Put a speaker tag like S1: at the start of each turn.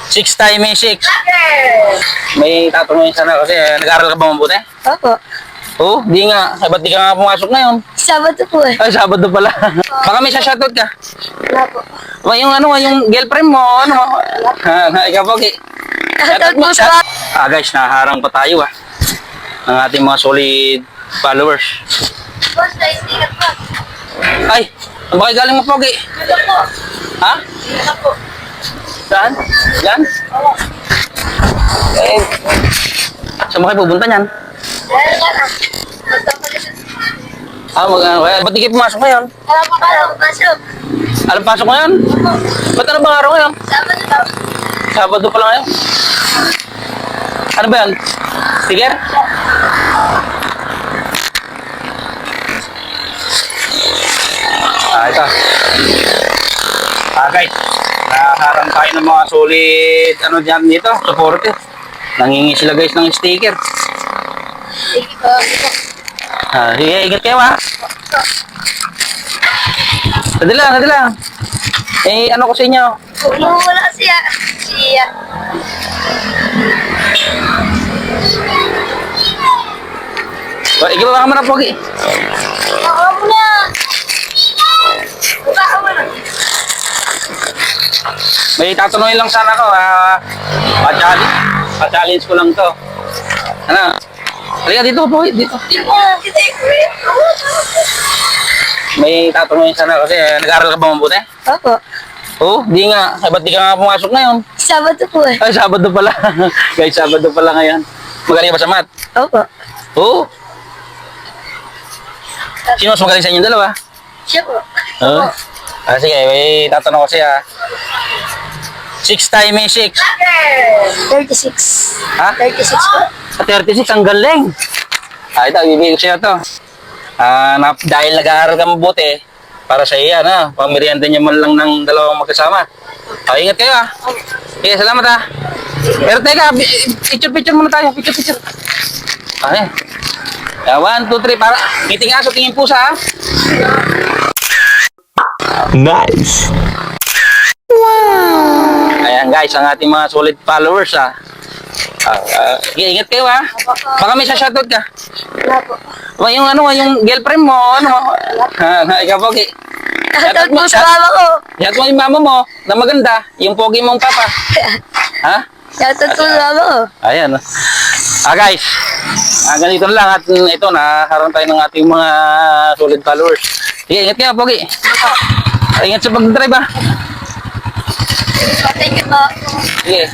S1: 6 times 6. May tatanungin sana kasi nag-aaral ka ba mabuti?
S2: Opo.
S1: Oo, di nga. Ay, ba't di ka nga pumasok ngayon?
S2: Sabado po eh.
S1: Ay, Sabado pala. Baka may shoutout ka.
S2: Wala po.
S1: Yung yung girlfriend mo, ikaw Pogi.
S2: Shoutout po sa...
S1: Guys, naharang pa tayo ng ating mga solid followers.
S2: Boss, naiingat po.
S1: Ay, ano ba kayo galing mo, Pogi?
S2: Ito po.
S1: Ha?
S2: Ito po.
S1: Saan? Yan? Eh, saan mo kayo pupunta niyan?
S2: Dahil nga na. Magpapalit.
S1: Ba't di kayo pumasok ngayon?
S2: Wala po kayo. Pasok.
S1: Alam pasok ngayon? Ba't ano bang araw ngayon?
S2: Sabado po.
S1: Sabado pa lang ngayon. Ano ba yan? Sticker? Ito. Guys, naharang tayo ng mga solid, dyan dito, supportive. Nangingi sila guys ng sticker.
S2: Sige po.
S1: Sige, ingat kayo Dali lang. Ano ko sa inyo?
S2: Wala siya. Siya.
S1: Ikaw ka muna, Pogi.
S2: Ako muna. Buka ka muna.
S1: May tatanungin lang sana ako. Pa-challenge ko lang to. Ano? Halika dito, Pogi. Dito. May tatanungin sana kasi nag-aaral ka ba mabuti?
S2: Opo.
S1: Oo, di nga. Ay, ba't di ka nga pumasok ngayon?
S2: Sabado po eh.
S1: Ay, Sabado pala. Guys, Sabado pala ngayon. Magaling ba sa math?
S2: Opo.
S1: Oo. Sino mas magaling sa inyong dalawa?
S2: Siya po.
S1: Oo. Sige, may tatanong ko siya. 6 times 6.
S2: 36.
S1: Ha?
S2: 36 po.
S1: 36, ang galing. Ito, ibibigay ko siya to. Dahil nag-aaral ka mabuti, para sa iya, pamirianda niya man lang ng dalawang magkasama. Ingat kayo Sige, salamat Pero teka, picture muna tayo. Picture. Okay. 1, 2, 3, para ngiting aso, tingin pusa
S3: Nice.
S1: Ayan guys, ang ating mga solid followers Sige, ingat kayo Baka may shoutout ka.
S2: Wala po.
S1: Yung girlfriend mo, ikaw Pogi.
S2: Shoutout po sa mama ko.
S1: Shoutout mo yung mama mo na maganda, yung Pogi mong papa.
S2: Shoutout po sa mama ko.
S1: Ayan. Guys, ganito na lang at ito, nakaroon tayo ng ating mga solid followers. Sige, ingat kayo, Pogi. Ingat sa pag-drive
S2: Thank you po.
S1: Sige.